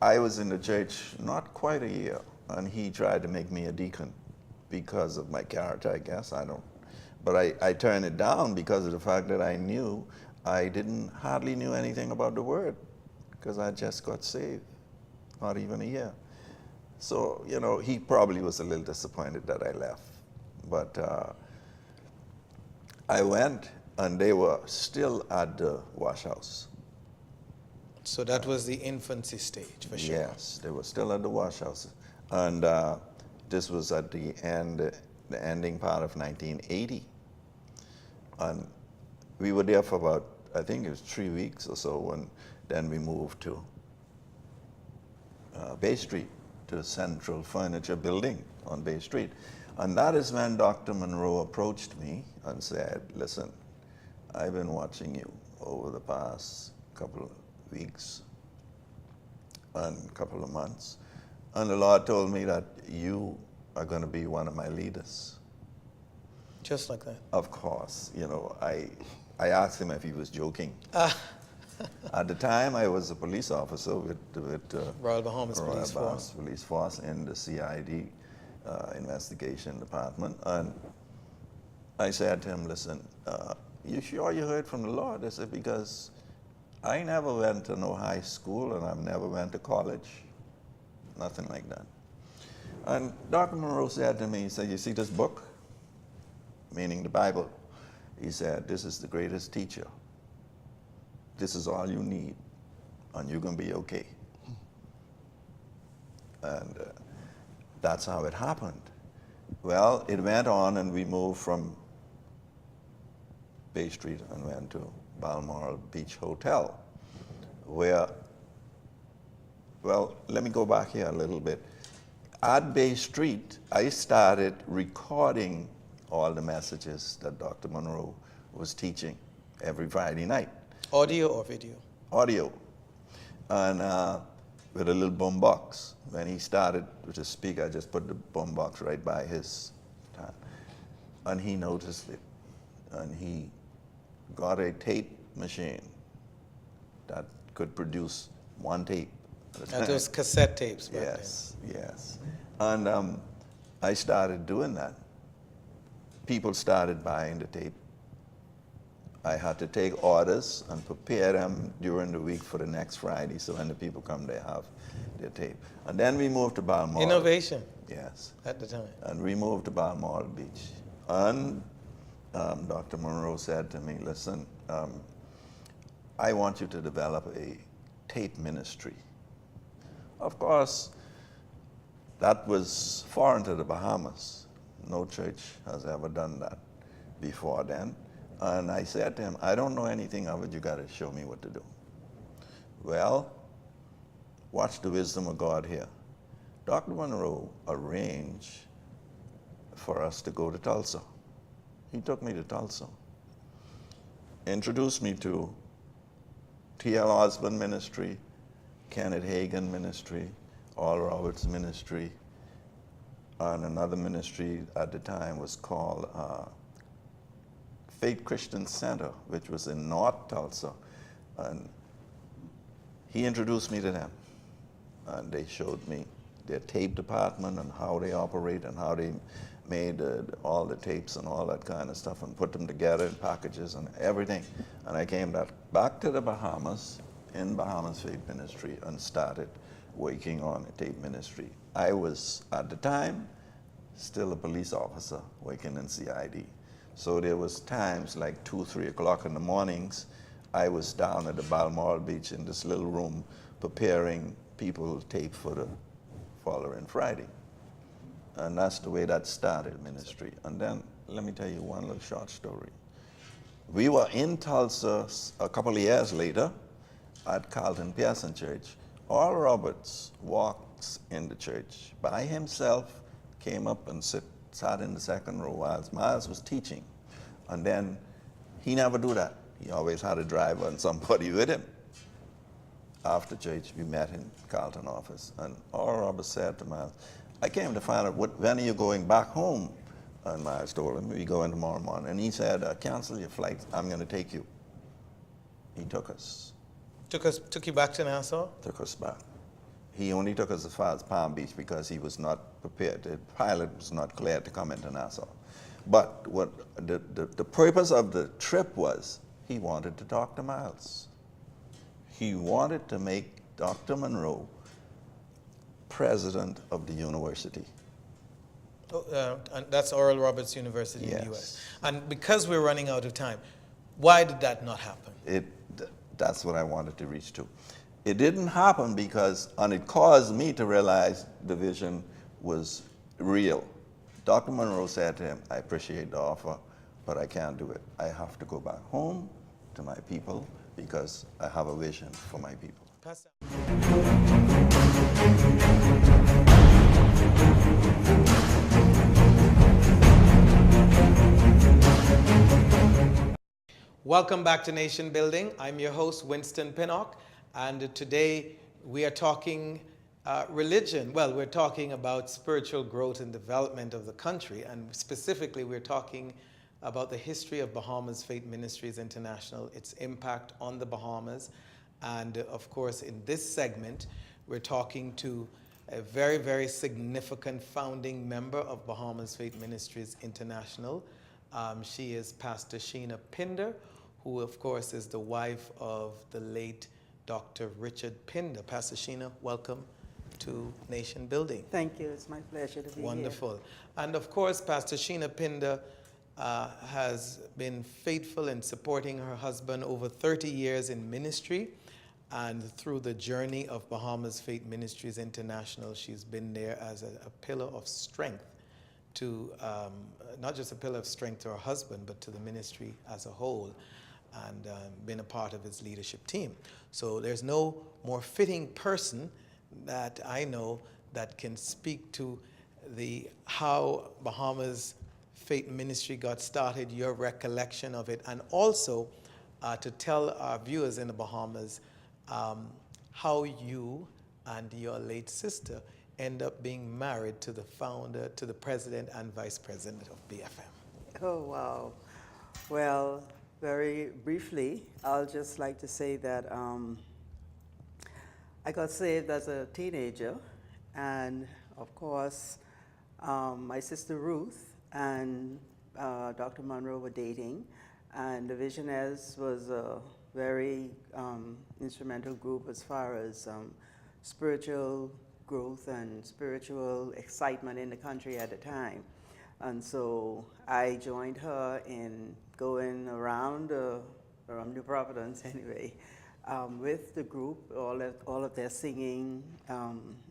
[SPEAKER 8] I was in the church not quite a year, and he tried to make me a deacon because of my character, I guess. I don't. But I turned it down because of the fact that I knew I hardly knew anything about the Word, because I just got saved, not even a year. So, you know, he probably was a little disappointed that I left. But I went, and they were still at the wash house.
[SPEAKER 1] So that was the infancy stage, for sure.
[SPEAKER 8] Yes, they were still at the wash house. And this was at the ending part of 1980. And we were there for about, I think it was 3 weeks or so, and then we moved to Bay Street, to the Central Furniture Building on Bay Street. And that is when Dr. Monroe approached me and said, listen, I've been watching you over the past couple of weeks and couple of months, and the Lord told me that you are going to be one of my leaders.
[SPEAKER 1] Just like that?
[SPEAKER 8] Of course. You know, I asked him if he was joking. At the time, I was a police officer with
[SPEAKER 1] Royal Bahamas Police Force.
[SPEAKER 8] Police Force in the CID investigation department. And I said to him, listen, you sure you heard from the Lord? I said, because I never went to no high school and I never went to college. Nothing like that. And Dr. Monroe said to me, he said, you see this book? Meaning the Bible. He said, this is the greatest teacher. This is all you need, and you're going to be okay. And that's how it happened. Well, it went on, and we moved from Bay Street and went to Balmoral Beach Hotel, where, well, let me go back here a little bit. At Bay Street, I started recording all the messages that Dr. Monroe was teaching every Friday night.
[SPEAKER 1] Audio or video?
[SPEAKER 8] Audio. And with a little boom box. When he started to speak, I just put the boom box right by his time. And he noticed it. And he got a tape machine that could produce one tape at a time.
[SPEAKER 1] That was cassette tapes back
[SPEAKER 8] Yes, yes. And I started doing that. People started buying the tape. I had to take orders and prepare them during the week for the next Friday, so when the people come, they have their tape. And then we moved to Balmoral.
[SPEAKER 1] Innovation.
[SPEAKER 8] Yes.
[SPEAKER 1] At the time.
[SPEAKER 8] And we moved to Balmoral Beach. And Dr. Monroe said to me, listen, I want you to develop a tape ministry. Of course, that was foreign to the Bahamas. No church has ever done that before then. And I said to him, I don't know anything of it, you got to show me what to do. Well, watch the wisdom of God here. Dr. Monroe arranged for us to go to Tulsa. He took me to Tulsa, introduced me to T.L. Osborne Ministry, Kenneth Hagin Ministry, Oral Roberts Ministry, and another ministry at the time was called Faith Christian Center, which was in North Tulsa. And he introduced me to them. And they showed me their tape department and how they operate and how they made all the tapes and all that kind of stuff and put them together in packages and everything. And I came back to the Bahamas in Bahamas Faith Ministry and started working on a tape ministry. I was, at the time, still a police officer working in CID. So there was times like 2, 3 o'clock in the mornings, I was down at the Balmoral Beach in this little room preparing people tape for the following Friday. And that's the way that started ministry. And then let me tell you one little short story. We were in Tulsa a couple of years later at Carlton Pearson Church. Oral Roberts walks in the church by himself, came up and sat in the second row while Miles was teaching. And then he never do that. He always had a driver and somebody with him. After church, we met in Carlton office, and Oral Roberts said to Miles, I came to find out when are you going back home? And Miles told him, we going tomorrow morning. And he said, cancel your flight, I'm going to take you. He took us.
[SPEAKER 1] Took you back to Nassau?
[SPEAKER 8] Took us back. He only took us as far as Palm Beach because he was not prepared. The pilot was not cleared to come into Nassau. But what the purpose of the trip was, he wanted to talk to Miles. He wanted to make Dr. Monroe president of the university.
[SPEAKER 1] And that's Oral Roberts University in the
[SPEAKER 8] Yes.
[SPEAKER 1] U.S. And because we're running out of time, why did that not happen?
[SPEAKER 8] That's what I wanted to reach to. It didn't happen because, and it caused me to realize the vision was real. Dr. Monroe said to him, I appreciate the offer, but I can't do it. I have to go back home to my people because I have a vision for my people.
[SPEAKER 1] Pastor. Welcome back to Nation Building. I'm your host, Winston Pinnock, and today we are talking religion. Well, we're talking about spiritual growth and development of the country, and specifically we're talking about the history of Bahamas Faith Ministries International, its impact on the Bahamas, and of course in this segment we're talking to a very, very significant founding member of Bahamas Faith Ministries International. She is Pastor Sheena Pinder, who of course is the wife of the late Dr. Richard Pinder. Pastor Sheena, welcome to Nation Building.
[SPEAKER 10] Thank you. It's my pleasure to be here.
[SPEAKER 1] Wonderful. And of course, Pastor Sheena Pinder has been faithful in supporting her husband over 30 years in ministry. And through the journey of Bahamas Faith Ministries International, she's been there as a pillar of strength to, not just a pillar of strength to her husband, but to the ministry as a whole, and been a part of its leadership team. So there's no more fitting person that I know that can speak to how Bahamas Faith Ministry got started, your recollection of it, and also to tell our viewers in the Bahamas how you and your late sister end up being married to the founder, to the president and vice president of BFM.
[SPEAKER 10] Oh, wow. Well, very briefly, I'll just like to say that I got saved as a teenager, and of course, my sister Ruth and Dr. Monroe were dating, and the Visionaires was a very instrumental group as far as spiritual growth and spiritual excitement in the country at the time. And so I joined her in going around New Providence anyway, with the group, all of their singing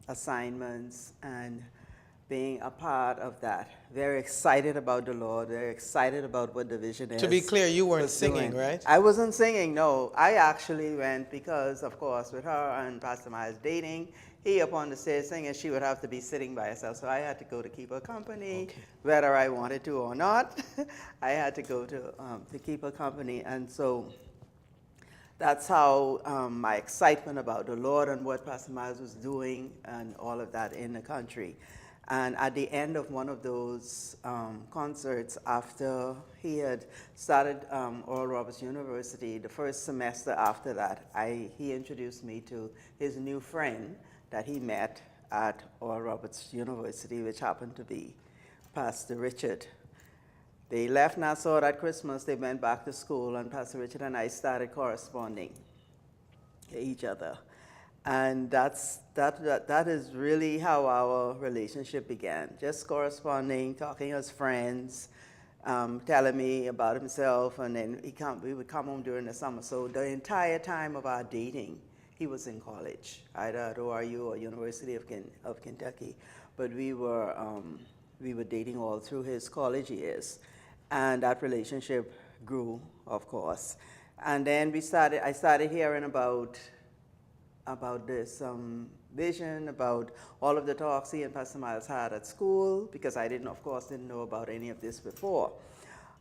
[SPEAKER 10] assignments and being a part of that. Very excited about the Lord, very excited about what the vision is.
[SPEAKER 1] To be clear, you weren't singing, right?
[SPEAKER 10] I wasn't singing, no. I actually went because, of course, with her and Pastor Miles dating, he up on the stage singing, she would have to be sitting by herself. So I had to go to keep her company, whether I wanted to or not. I had to go to keep her company. And so that's how my excitement about the Lord and what Pastor Miles was doing and all of that in the country. And at the end of one of those concerts, after he had started Oral Roberts University, the first semester after that, he introduced me to his new friend that he met at Oral Roberts University, which happened to be Pastor Richard. They left Nassau at Christmas, they went back to school, and Pastor Richard and I started corresponding to each other. And that is really how our relationship began. Just corresponding, talking as friends, telling me about himself, and then we would come home during the summer. So the entire time of our dating, he was in college, either at ORU or University of Kentucky. But we were dating all through his college years, and that relationship grew, of course. And then I started hearing about this vision, about all of the talks he and Pastor Miles had at school, because I didn't know about any of this before.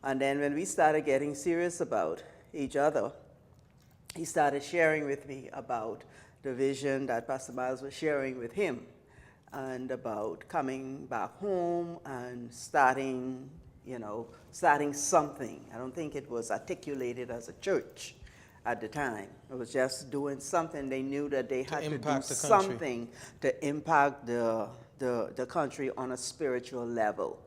[SPEAKER 10] And then when we started getting serious about each other, he started sharing with me about the vision that Pastor Miles was sharing with him, and about coming back home and starting something. I don't think it was articulated as a church at the time. It was just doing something. They knew that they had to do something to impact the country on a spiritual level.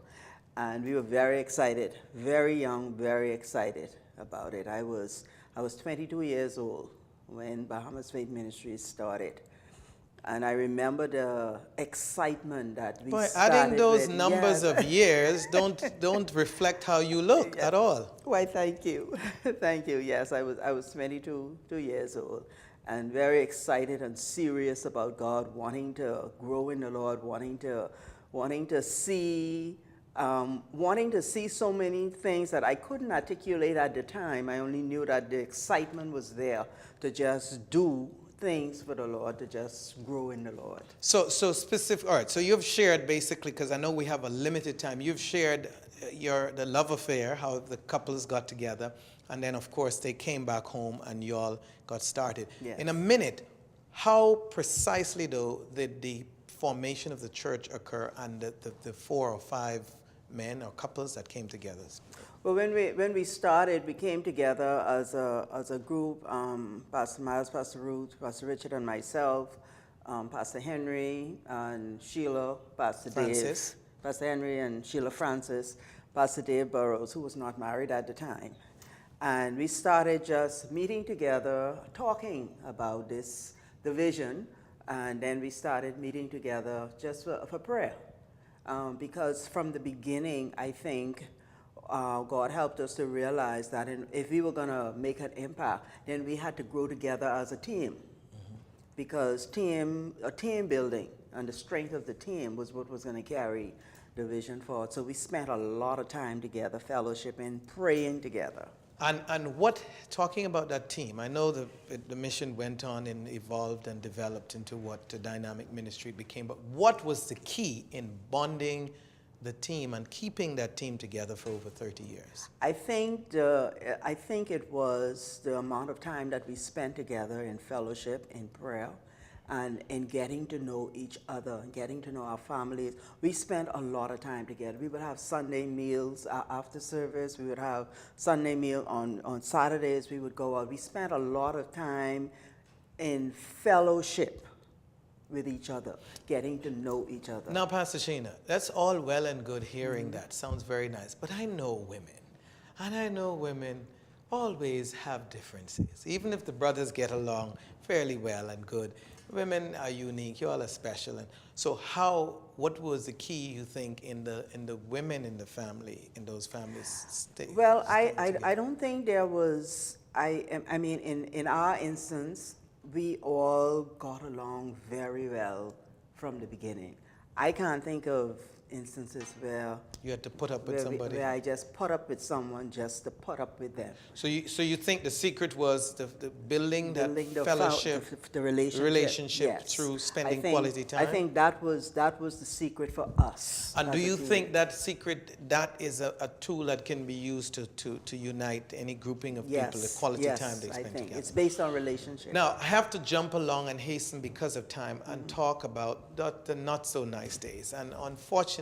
[SPEAKER 10] And we were very excited, very young, very excited about it. I was 22 years old when Bahamas Faith Ministries started. And I remember the excitement that we started
[SPEAKER 1] adding those
[SPEAKER 10] with.
[SPEAKER 1] numbers
[SPEAKER 10] Yes.
[SPEAKER 1] of years don't reflect how you look at all.
[SPEAKER 10] Why, thank you. Thank you. Yes, I was 22 years old, and very excited and serious about God, wanting to grow in the Lord, wanting to see so many things that I couldn't articulate at the time. I only knew that the excitement was there to just do things for the Lord, to just grow in the Lord.
[SPEAKER 1] So specific. All right. So you've shared basically, because I know we have a limited time. You've shared the love affair, how the couples got together, and then of course they came back home and you all got started.
[SPEAKER 10] Yes.
[SPEAKER 1] In a minute, how precisely though did the formation of the church occur, and the 4 or 5 men or couples that came together?
[SPEAKER 10] Well, when we started, we came together as a group, Pastor Miles, Pastor Ruth, Pastor Richard, and myself, Pastor Henry and Sheila, Pastor
[SPEAKER 1] Francis.
[SPEAKER 10] Dave, Pastor Henry and Sheila Francis, Pastor Dave Burrows, who was not married at the time. And we started just meeting together, talking about the vision, and then we started meeting together just for prayer. Because from the beginning, I think, God helped us to realize that if we were going to make an impact, then we had to grow together as a team. Mm-hmm. Because team building and the strength of the team was what was going to carry the vision forward. So we spent a lot of time together, fellowshipping, praying together.
[SPEAKER 1] And what, talking about that team, I know the mission went on and evolved and developed into what the dynamic ministry became, but what was the key in bonding the team and keeping that team together for over 30 years?
[SPEAKER 10] I think it was the amount of time that we spent together in fellowship, in prayer, and in getting to know each other, getting to know our families. We spent a lot of time together. We would have Sunday meals after service. We would have Sunday meal on Saturdays. We would go out. We spent a lot of time in fellowship with each other, getting to know each other.
[SPEAKER 1] Now, Pastor Sheena, that's all well and good hearing that. Sounds very nice. But I know women, and I know women always have differences. Even if the brothers get along fairly well and good, women are unique. You all are special. And so what was the key, you think, in the women in the family, in those families?
[SPEAKER 10] Well, I don't think there was, I mean, in our instance, we all got along very well from the beginning. I can't think of instances where
[SPEAKER 1] you had to put up with somebody,
[SPEAKER 10] where I just put up with someone just to put up with them.
[SPEAKER 1] So you think the secret was the building that fellowship,
[SPEAKER 10] the relationship, yes.
[SPEAKER 1] Through spending quality time?
[SPEAKER 10] I think that was the secret for us.
[SPEAKER 1] And do you think that secret, that is a tool that can be used to unite any grouping of people, the quality time they spend together?
[SPEAKER 10] I think it's based on relationship.
[SPEAKER 1] Now, I have to jump along and hasten because of time and talk about the not so nice days. And unfortunately,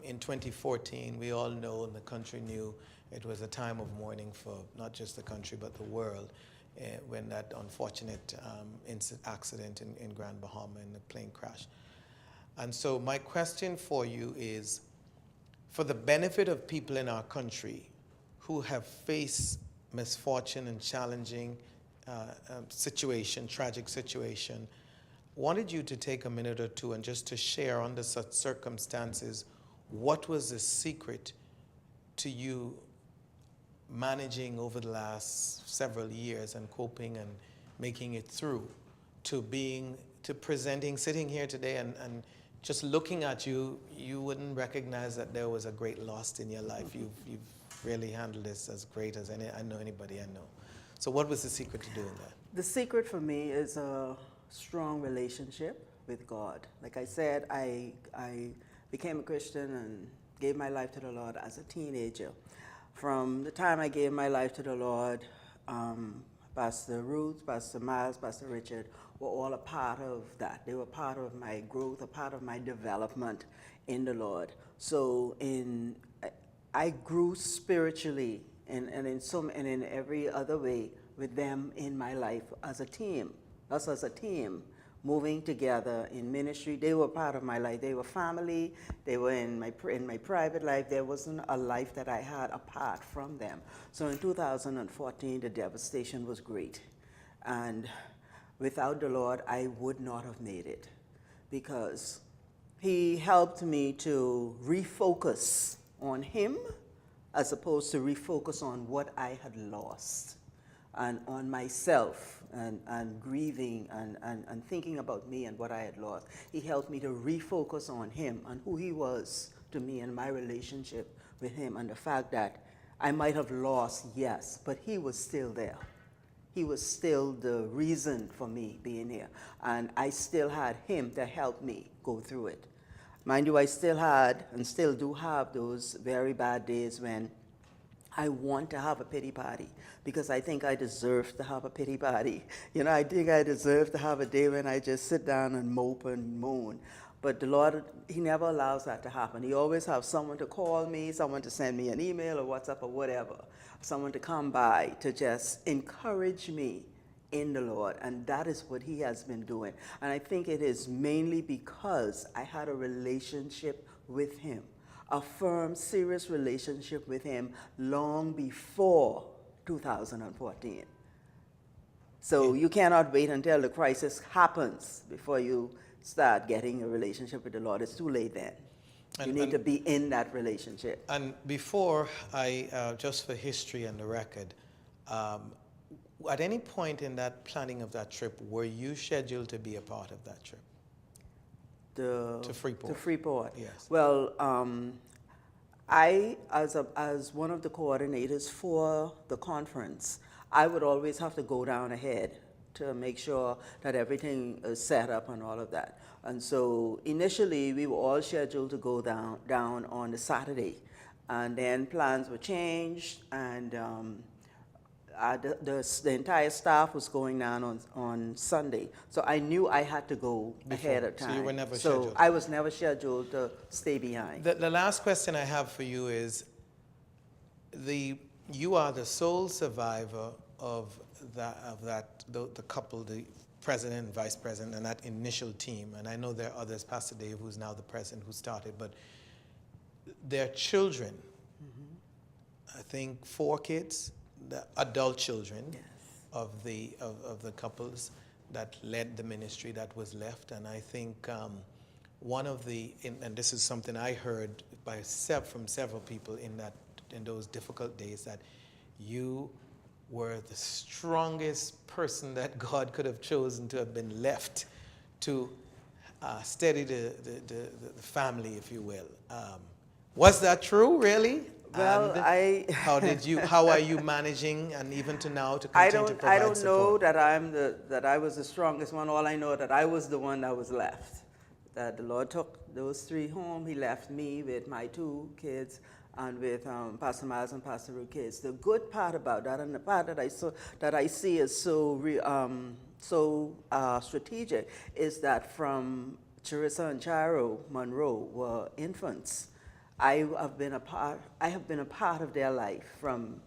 [SPEAKER 1] in 2014, we all know, and the country knew, it was a time of mourning for not just the country but the world when that unfortunate accident in Grand Bahama in the plane crash. And so my question for you is, for the benefit of people in our country who have faced misfortune and challenging tragic situation, wanted you to take a minute or two and just to share under such circumstances, what was the secret to you managing over the last several years and coping making it through to presenting, sitting here today and just looking at you, you wouldn't recognize that there was a great loss in your life. You've really handled this as great as anybody I know. So what was the secret to doing that?
[SPEAKER 10] The secret for me is a strong relationship with God. Like I said, I became a Christian and gave my life to the Lord as a teenager. From the time I gave my life to the Lord, Pastor Ruth, Pastor Miles, Pastor Richard were all a part of that. They were part of my growth, a part of my development in the Lord. So I grew spiritually and in every other way with them in my life as a team, us as a team, moving together in ministry. They were part of my life. They were family. They were in my private life. There wasn't a life that I had apart from them. So in 2014, the devastation was great. And without the Lord, I would not have made it, because He helped me to refocus on Him as opposed to refocus on what I had lost, and on myself, and grieving and thinking about me and what I had lost. He helped me to refocus on Him and who He was to me and my relationship with Him, and the fact that I might have lost, yes, but He was still there. He was still the reason for me being here, and I still had Him to help me go through it. Mind you, I still had and still do have those very bad days when I want to have a pity party, because I think I deserve to have a pity party. You know, I think I deserve to have a day when I just sit down and mope and moan. But the Lord, He never allows that to happen. He always has someone to call me, someone to send me an email or WhatsApp or whatever, someone to come by to just encourage me in the Lord. And that is what He has been doing. And I think it is mainly because I had a relationship with Him, a firm, serious relationship with Him long before 2014. So you cannot wait until the crisis happens before you start getting a relationship with the Lord. It's too late then. You need to be in that relationship.
[SPEAKER 1] And before just for history and the record, at any point in that planning of that trip, were you scheduled to be a part of that trip? To Freeport.
[SPEAKER 10] To Freeport.
[SPEAKER 1] Yes.
[SPEAKER 10] Well, I, as one of the coordinators for the conference, I would always have to go down ahead to make sure that everything is set up and all of that. And so initially, we were all scheduled to go down on the Saturday, and then plans were changed, and the entire staff was going down on Sunday. So I knew I had to go ahead of time.
[SPEAKER 1] So you were never scheduled?
[SPEAKER 10] So I was never scheduled to stay behind.
[SPEAKER 1] The last question I have for you is, you are the sole survivor of the couple, the president and vice president, and that initial team. And I know there are others, Pastor Dave, who's now the president, who started, but their children, I think 4 kids, the adult children,
[SPEAKER 10] Yes.
[SPEAKER 1] of the couples that led the ministry that was left. And I think one of and this is something I heard from several people in those difficult days, that you were the strongest person that God could have chosen to have been left to steady the family, if you will. Was that true, really?
[SPEAKER 10] Well,
[SPEAKER 1] and how are you managing, and even to now, to continue to provide
[SPEAKER 10] I don't
[SPEAKER 1] support?
[SPEAKER 10] know that I was the strongest one. All I know that I was the one that was left. That the Lord took those 3 home. He left me with my 2 kids and with Pastor Miles and Pastor Ruth kids. The good part about that, and the part that I see is so strategic, is that from Charissa and Chiro Monroe were infants. I have been a part of their life from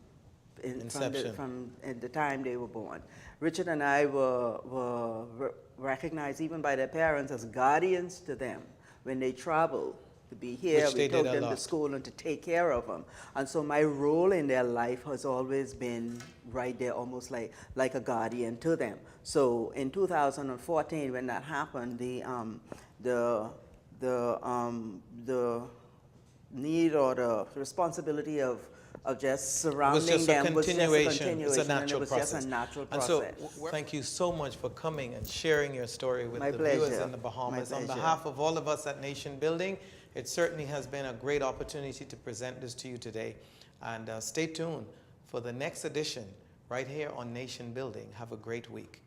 [SPEAKER 10] the time they were born. Richard and I were recognized even by their parents as guardians to them when they traveled to be here.
[SPEAKER 1] Which
[SPEAKER 10] we
[SPEAKER 1] they
[SPEAKER 10] took
[SPEAKER 1] did a
[SPEAKER 10] them to
[SPEAKER 1] lot.
[SPEAKER 10] school and to take care of them. And so my role in their life has always been right there, almost like a guardian to them. So in 2014, when that happened, need or the responsibility of just surrounding
[SPEAKER 1] just a
[SPEAKER 10] them was just a
[SPEAKER 1] continuation.
[SPEAKER 10] continuation,
[SPEAKER 1] It's a
[SPEAKER 10] and
[SPEAKER 1] natural
[SPEAKER 10] it was
[SPEAKER 1] process.
[SPEAKER 10] just a natural
[SPEAKER 1] And
[SPEAKER 10] process.
[SPEAKER 1] so, thank you so much for coming and sharing your story with
[SPEAKER 10] My
[SPEAKER 1] the viewers
[SPEAKER 10] pleasure.
[SPEAKER 1] in the Bahamas.
[SPEAKER 10] My
[SPEAKER 1] On
[SPEAKER 10] pleasure.
[SPEAKER 1] behalf of all of us at Nation Building, it certainly has been a great opportunity to present this to you today. And stay tuned for the next edition right here on Nation Building. Have a great week.